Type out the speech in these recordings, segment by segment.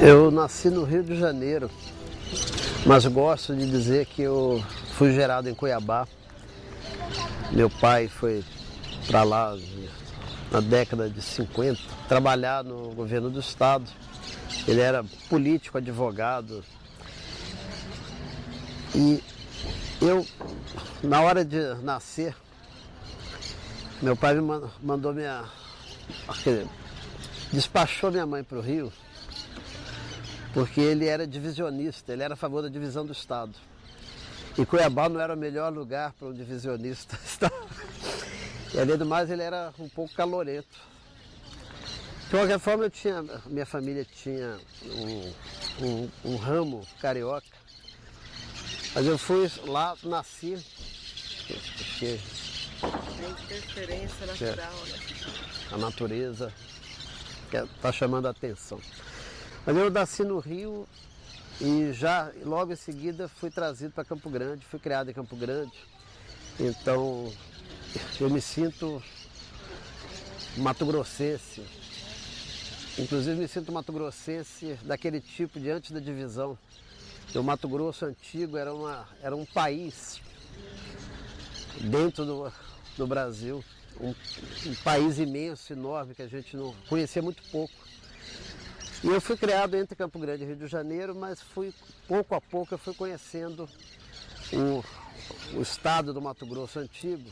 Eu nasci no Rio de Janeiro, mas gosto de dizer que eu fui gerado em Cuiabá. Meu pai foi para lá na década de 50, trabalhar no governo do estado. Ele era político, advogado. E eu, na hora de nascer, meu pai me mandou despachou minha mãe para o Rio, porque ele era divisionista, ele era a favor da divisão do estado. E Cuiabá não era o melhor lugar para um divisionista estar. E além do mais, ele era um pouco calorento. De qualquer forma, minha família tinha um ramo carioca. Mas eu fui lá, nasci. Tem interferência natural, né? A natureza está chamando a atenção. Mas eu nasci no Rio e já logo em seguida fui trazido para Campo Grande, fui criado em Campo Grande. Então eu me sinto mato-grossense. Inclusive me sinto mato-grossense daquele tipo de antes da divisão. O Mato Grosso antigo era um país dentro do Brasil, um país imenso, enorme, que a gente não conhecia muito pouco. E eu fui criado entre Campo Grande e Rio de Janeiro, mas pouco a pouco eu fui conhecendo o estado do Mato Grosso antigo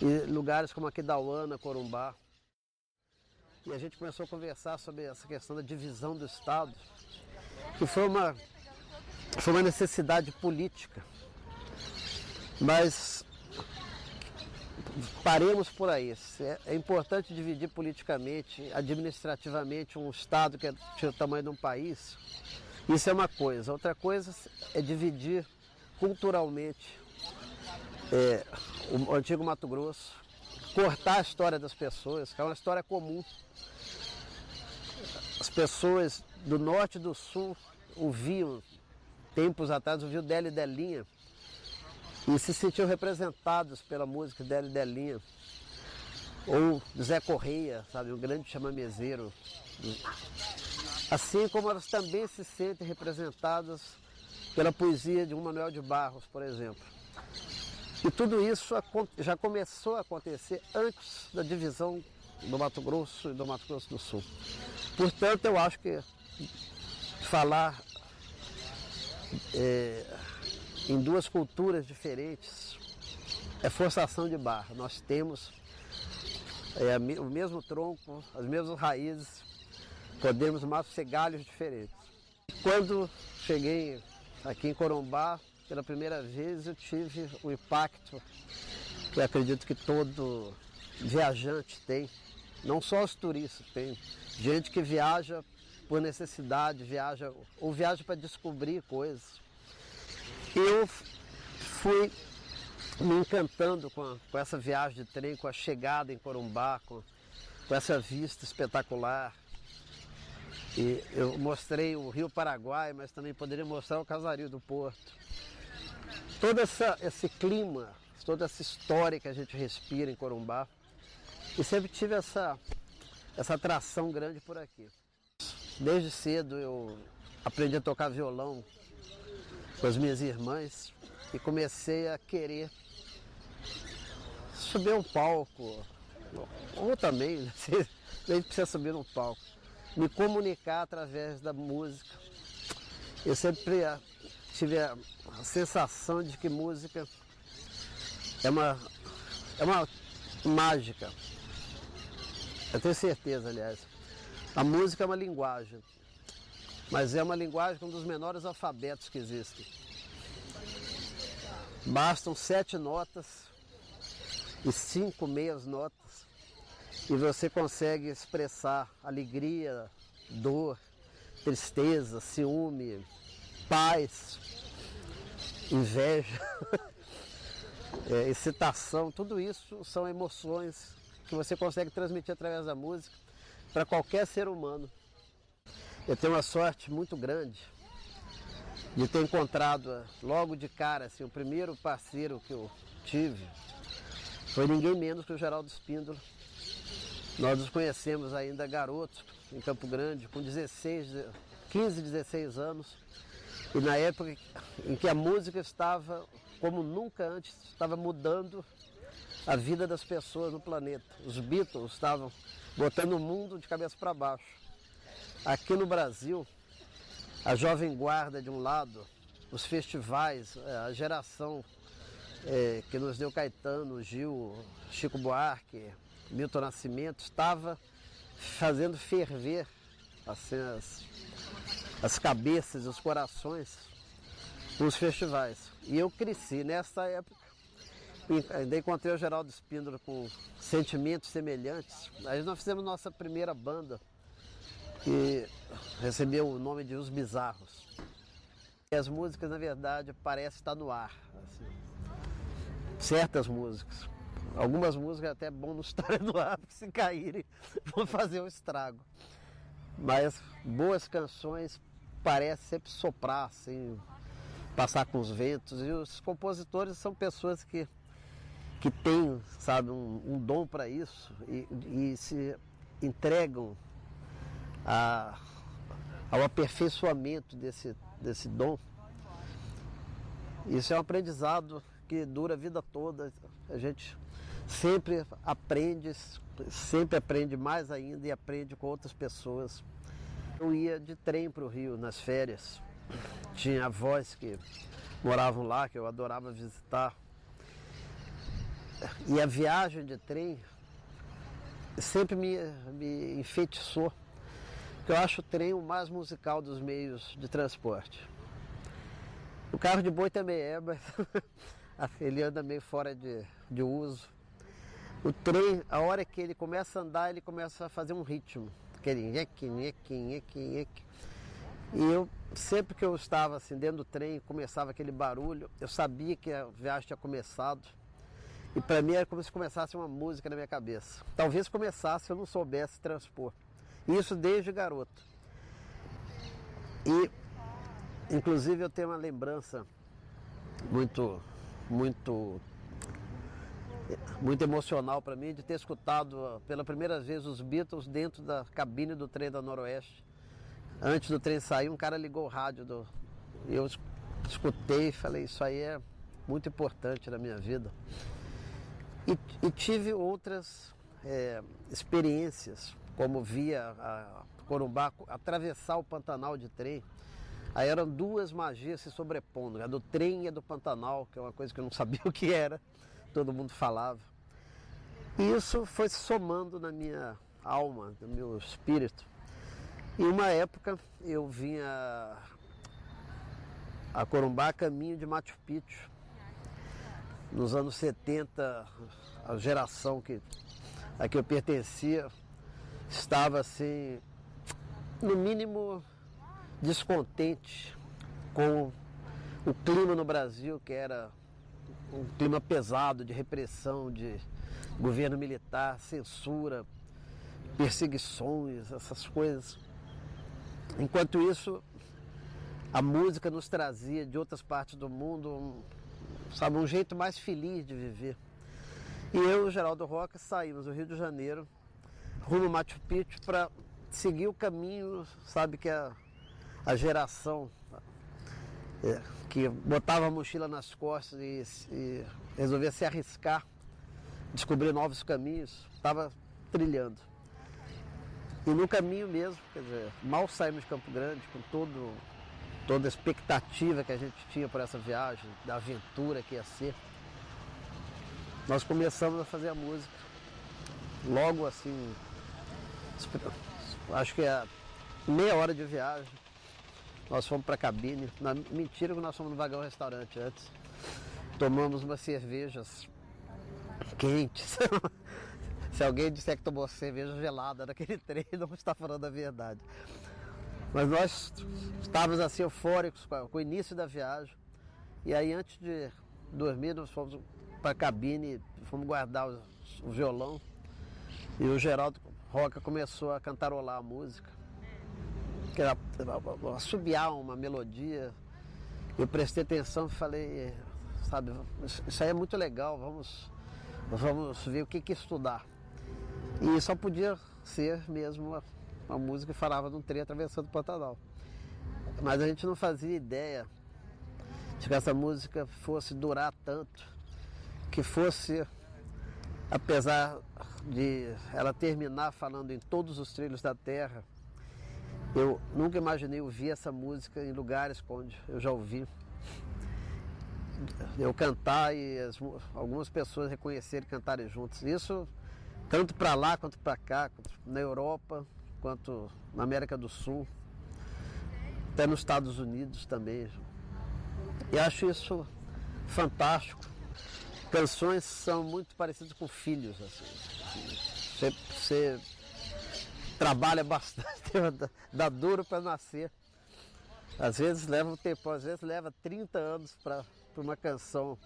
e lugares como Aquidauana, Corumbá. E a gente começou a conversar sobre essa questão da divisão do estado, que foi uma necessidade política. Mas paremos por aí. É importante dividir politicamente, administrativamente um estado que tinha o tamanho de um país. Isso é uma coisa. Outra coisa é dividir culturalmente o antigo Mato Grosso, cortar a história das pessoas, que é uma história comum. As pessoas do norte e do sul ouviam, tempos atrás, ouviam Délia e Delinha e se sentiam representados pela música Délia e Delinha. Ou Zé Correia, sabe, um grande chamamezeiro. Assim como elas também se sentem representadas pela poesia de um Manuel de Barros, por exemplo. E tudo isso já começou a acontecer antes da divisão do Mato Grosso e do Mato Grosso do Sul. Portanto, eu acho que falar em duas culturas diferentes é forçação de barra. Nós temos o mesmo tronco, as mesmas raízes, podemos mas ser galhos diferentes. Quando cheguei aqui em Corumbá, pela primeira vez, eu tive o impacto que eu acredito que todo viajante tem, não só os turistas, tem gente que viaja por necessidade, viaja para descobrir coisas. Eu fui me encantando com essa viagem de trem, com a chegada em Corumbá, com essa vista espetacular. E eu mostrei o Rio Paraguai, mas também poderia mostrar o Casario do Porto. Todo esse clima, toda essa história que a gente respira em Corumbá. E sempre tive essa atração grande por aqui. Desde cedo eu aprendi a tocar violão com as minhas irmãs e comecei a querer subir um palco, ou também, nem precisa subir um palco, me comunicar através da música. Eu sempre tive a sensação de que música é uma mágica. Eu tenho certeza, aliás. A música é uma linguagem, mas é uma linguagem com um dos menores alfabetos que existem. Bastam 7 notas e 5 meias notas e você consegue expressar alegria, dor, tristeza, ciúme, paz, inveja, excitação. Tudo isso são emoções que você consegue transmitir através da música para qualquer ser humano. Eu tenho uma sorte muito grande de ter encontrado logo de cara, assim, o primeiro parceiro que eu tive foi ninguém menos que o Geraldo Espíndola. Nós nos conhecemos ainda garotos em Campo Grande, com 15, 16 anos, e na época em que a música estava, como nunca antes, estava mudando a vida das pessoas no planeta. Os Beatles estavam botando o mundo de cabeça para baixo. Aqui no Brasil, a Jovem Guarda de um lado, os festivais, a geração que nos deu Caetano, Gil, Chico Buarque, Milton Nascimento, estava fazendo ferver assim, as cabeças, os corações, os festivais. E eu cresci nessa época. Ainda encontrei o Geraldo Spínola com sentimentos semelhantes. Aí nós fizemos nossa primeira banda, que recebeu o nome de Os Bizarros. E as músicas, na verdade, parecem estar no ar. Assim. Certas músicas. Algumas músicas até é bom não estarem no ar, porque se caírem vão fazer um estrago. Mas boas canções parecem sempre soprar, assim, passar com os ventos. E os compositores são pessoas que têm, sabe, um dom para isso e se entregam ao aperfeiçoamento desse dom. Isso é um aprendizado que dura a vida toda. A gente sempre aprende mais ainda e aprende com outras pessoas. Eu ia de trem para o Rio nas férias. Tinha avós que moravam lá, que eu adorava visitar. E a viagem de trem sempre me enfeitiçou. Porque eu acho o trem o mais musical dos meios de transporte. O carro de boi também é, mas ele anda meio fora de uso. O trem, a hora que ele começa a andar, ele começa a fazer um ritmo. Aquele nheque, nheque, nheque, nheque. E eu, sempre que eu estava assim, dentro do trem, começava aquele barulho, eu sabia que a viagem tinha começado. E para mim era como se começasse uma música na minha cabeça. Talvez começasse se eu não soubesse transpor. Isso desde garoto. E, inclusive, eu tenho uma lembrança muito emocional para mim de ter escutado pela primeira vez os Beatles dentro da cabine do trem da Noroeste. Antes do trem sair, um cara ligou o rádio. Eu escutei e falei, isso aí é muito importante na minha vida. E tive outras experiências, como via a Corumbá atravessar o Pantanal de trem. Aí eram duas magias se sobrepondo, a do trem e a do Pantanal, que é uma coisa que eu não sabia o que era, todo mundo falava. E isso foi se somando na minha alma, no meu espírito. E uma época eu vinha a Corumbá a caminho de Machu Picchu. Nos anos 70, a geração a que eu pertencia estava assim, no mínimo descontente com o clima no Brasil, que era um clima pesado de repressão, de governo militar, censura, perseguições, essas coisas. Enquanto isso, a música nos trazia de outras partes do mundo um jeito mais feliz de viver. E eu e o Geraldo Roca saímos do Rio de Janeiro rumo ao Machu Picchu para seguir o caminho, sabe, que a geração que botava a mochila nas costas e resolvia se arriscar, descobrir novos caminhos, estava trilhando. E no caminho mesmo, quer dizer, mal saímos de Campo Grande, com toda a expectativa que a gente tinha por essa viagem, da aventura que ia ser, nós começamos a fazer a música. Logo assim, acho que é meia hora de viagem, nós fomos para a cabine. Mentira que nós fomos no vagão restaurante antes. Tomamos umas cervejas quentes. Se alguém disser que tomou cerveja gelada naquele trem, não está falando a verdade. Mas nós estávamos assim eufóricos com o início da viagem. E aí, antes de dormir, nós fomos para a cabine, fomos guardar o violão. E o Geraldo Roca começou a cantarolar a música, que era assobiar uma melodia. Eu prestei atenção e falei, sabe, isso aí é muito legal, vamos ver o que estudar. E só podia ser mesmo uma música que falava de um trem atravessando o Pantanal. mas a gente não fazia ideia de que essa música fosse durar tanto, que fosse, apesar de ela terminar falando em todos os trilhos da terra, eu nunca imaginei ouvir essa música em lugares onde eu já ouvi. Eu cantar e algumas pessoas reconhecerem e cantarem juntos. Isso tanto para lá quanto para cá, na Europa, quanto na América do Sul, até nos Estados Unidos também. E acho isso fantástico. Canções são muito parecidas com filhos. Assim. Você trabalha bastante, dá duro para nascer. Às vezes leva um tempo, às vezes leva 30 anos para uma canção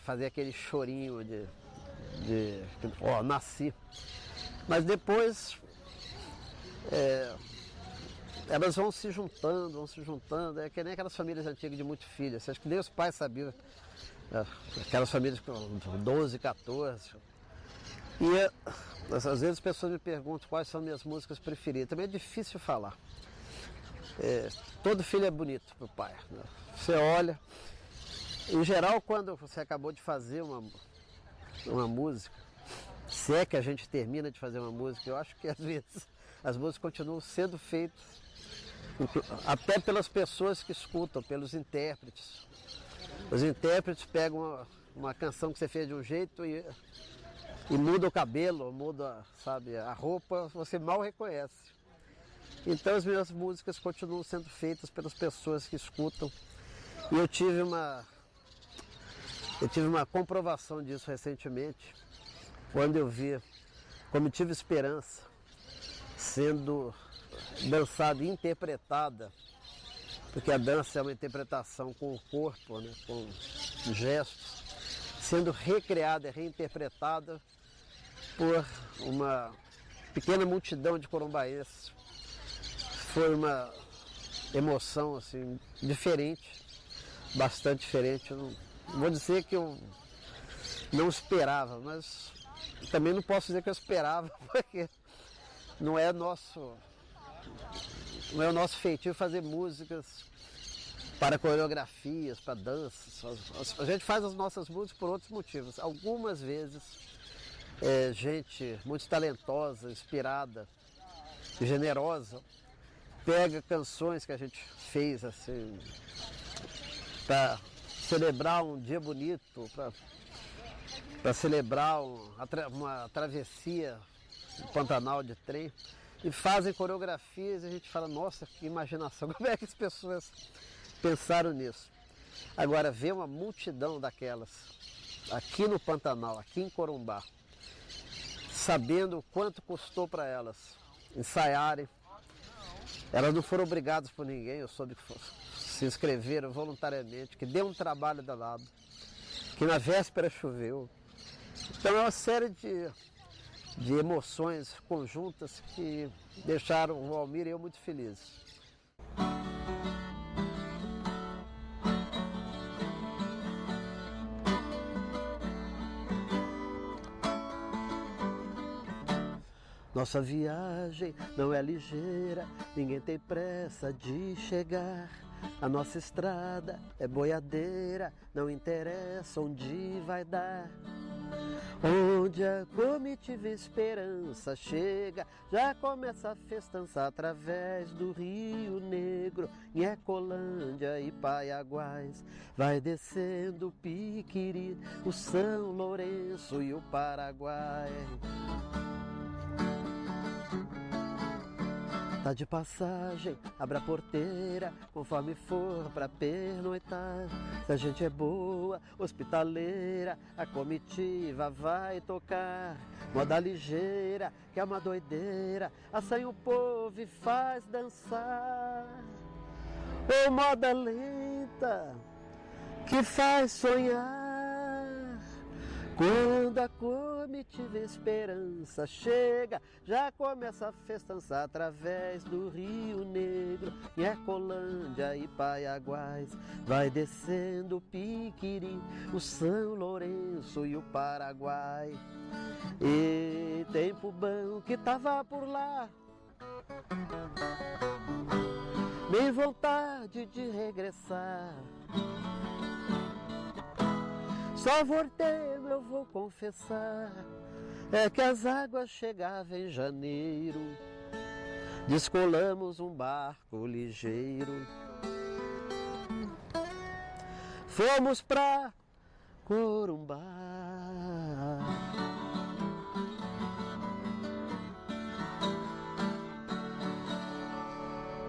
fazer aquele chorinho de nasci. Mas depois elas vão se juntando, é que nem aquelas famílias antigas de muito filhos. Acho que nem os pais sabiam, aquelas famílias com 12, 14. E às vezes as pessoas me perguntam quais são minhas músicas preferidas. Também é difícil falar. Todo filho é bonito pro pai, né? Você olha, em geral, quando você acabou de fazer uma música, se é que a gente termina de fazer uma música, eu acho que às vezes as músicas continuam sendo feitas até pelas pessoas que escutam, pelos intérpretes. Os intérpretes pegam uma canção que você fez de um jeito e muda o cabelo, muda, sabe, a roupa, você mal reconhece. Então as minhas músicas continuam sendo feitas pelas pessoas que escutam. E eu tive uma comprovação disso recentemente, quando eu vi Comitiva Esperança sendo dançada e interpretada, porque a dança é uma interpretação com o corpo, né, com gestos, sendo recriada e reinterpretada por uma pequena multidão de corumbaenses. Foi uma emoção assim, diferente, bastante diferente. Eu não vou dizer que eu não esperava, mas também não posso dizer que eu esperava, porque não é o nosso feitio fazer músicas para coreografias, para danças. A gente faz as nossas músicas por outros motivos. Algumas vezes, gente muito talentosa, inspirada e generosa, pega canções que a gente fez assim para celebrar um dia bonito, para celebrar uma travessia no Pantanal de trem, e fazem coreografias e a gente fala, nossa, que imaginação, como é que as pessoas pensaram nisso? Agora, ver uma multidão daquelas aqui no Pantanal, aqui em Corumbá, sabendo o quanto custou para elas ensaiarem. Elas não foram obrigadas por ninguém, eu soube que se inscreveram voluntariamente, que deu um trabalho danado, que na véspera choveu. Então é uma série de emoções conjuntas que deixaram o Valmir e eu muito felizes. Nossa viagem não é ligeira, ninguém tem pressa de chegar. A nossa estrada é boiadeira, não interessa onde vai dar. Onde a comitiva esperança chega, já começa a festança através do Rio Negro, em Ecolândia e Paiaguás. Vai descendo o Piquiri, o São Lourenço e o Paraguai. Tá de passagem, abra a porteira, conforme for pra pernoitar. Se a gente é boa, hospitaleira, a comitiva vai tocar. Moda ligeira, que é uma doideira, assanha o povo e faz dançar. Ou moda lenta, que faz sonhar. Quando a comitiva esperança chega, já começa a festança através do Rio Negro, em Ecolândia e Paiaguás. Vai descendo o Piquiri, o São Lourenço e o Paraguai. E tempo bom que tava por lá, nem vontade de regressar. Só voltei, eu vou confessar, é que as águas chegavam em janeiro, descolamos um barco ligeiro, fomos pra Corumbá.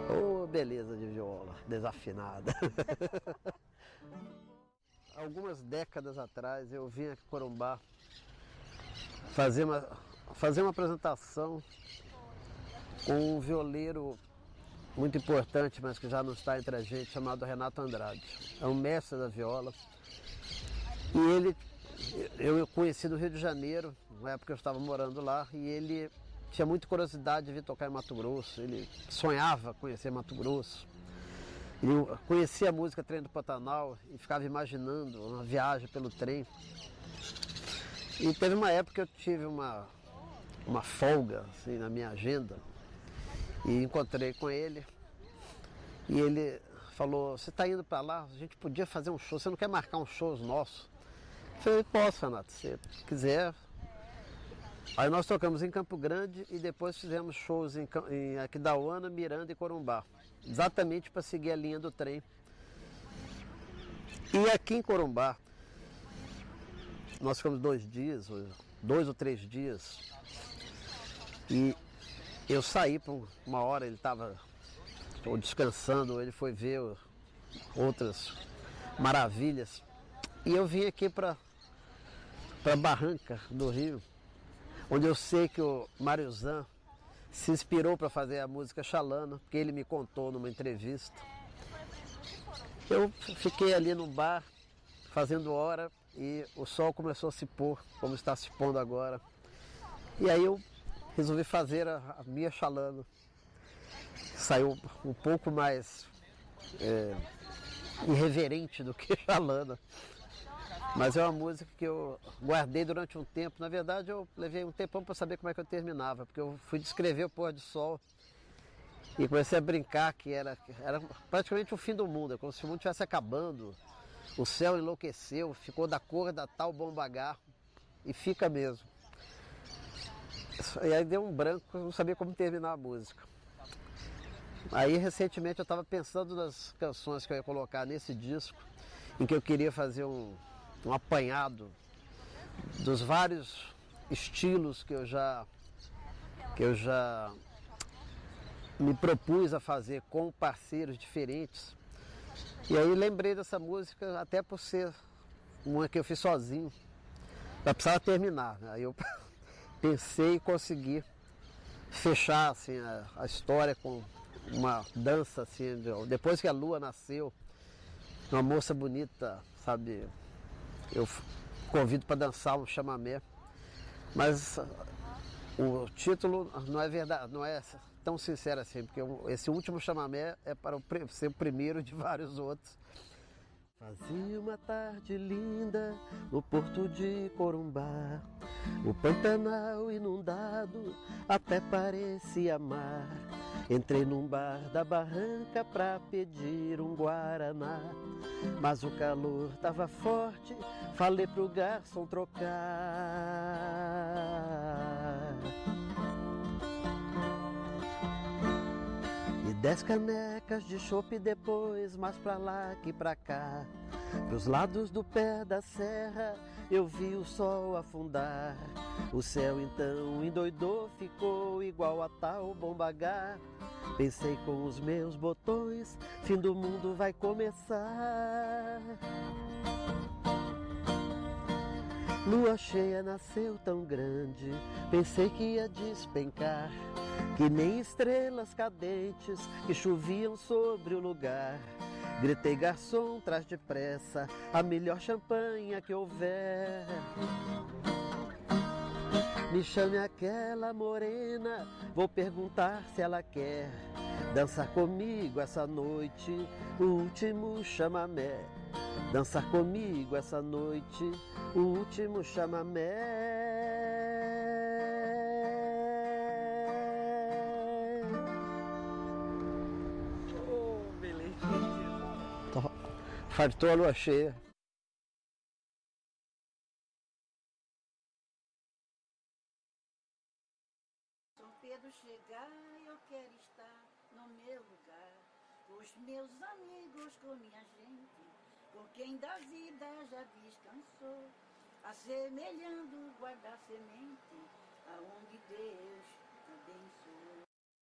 Oh, beleza de viola, desafinada. Algumas décadas atrás eu vim aqui em Corumbá fazer uma apresentação com um violeiro muito importante, mas que já não está entre a gente, chamado Renato Andrade. É um mestre da viola. E eu o conheci no Rio de Janeiro, na época eu estava morando lá, e ele tinha muita curiosidade de vir tocar em Mato Grosso. Ele sonhava conhecer Mato Grosso. Ele conhecia a música Trem do Pantanal e ficava imaginando uma viagem pelo trem. E teve uma época que eu tive uma folga assim, na minha agenda e encontrei com ele. E ele falou, você está indo para lá? A gente podia fazer um show, você não quer marcar uns shows nossos? Eu falei, posso, Renato, se quiser. Aí nós tocamos em Campo Grande e depois fizemos shows em Aquidauana, Miranda e Corumbá. Exatamente para seguir a linha do trem. E aqui em Corumbá, nós ficamos 2 ou 3 dias. E eu saí por uma hora, ele estava descansando, ele foi ver outras maravilhas. E eu vim aqui para Barranca do Rio, onde eu sei que o Mário Zan se inspirou para fazer a música Xalana, porque ele me contou numa entrevista. Eu fiquei ali no bar, fazendo hora, e o sol começou a se pôr, como está se pondo agora. E aí eu resolvi fazer a minha Xalana. Saiu um pouco mais irreverente do que Xalana. Mas é uma música que eu guardei durante um tempo. Na verdade, eu levei um tempão para saber como é que eu terminava, porque eu fui descrever o pôr do sol e comecei a brincar que era praticamente o fim do mundo, é como se o mundo estivesse acabando. O céu enlouqueceu, ficou da cor da tal bombagar e fica mesmo. E aí deu um branco, eu não sabia como terminar a música. Aí recentemente eu estava pensando nas canções que eu ia colocar nesse disco, em que eu queria fazer um apanhado dos vários estilos que eu já me propus a fazer com parceiros diferentes. E aí lembrei dessa música até por ser uma que eu fiz sozinho. Eu precisava terminar, né? Aí eu pensei e consegui fechar assim, a história com uma dança assim, depois que a lua nasceu, uma moça bonita, sabe? Eu convido para dançar um chamamé, mas o título não é verdade, não é tão sincero assim, porque esse último chamamé é para ser o primeiro de vários outros. Fazia uma tarde linda no porto de Corumbá, o Pantanal inundado até parecia mar. Entrei num bar da Barranca pra pedir um guaraná, mas o calor tava forte, falei pro garçom trocar. E 10 canecas de chopp depois, mais pra lá que pra cá. Pros lados do pé da serra eu vi o sol afundar. O céu então endoidou, ficou igual a tal bombagar. Pensei com os meus botões, fim do mundo vai começar. Lua cheia nasceu tão grande, pensei que ia despencar, que nem estrelas cadentes que choviam sobre o lugar. Gritei, garçom, traz depressa a melhor champanhe que houver. Me chame aquela morena, vou perguntar se ela quer dançar comigo essa noite, o último chamamé. Dançar comigo essa noite, o último chamamé. Então, fartou a lua cheia. São Pedro chegar, eu quero estar no meu lugar, com os meus amigos, com minha gente, com quem da vida já descansou, assemelhando guardar semente, aonde Deus abençoou.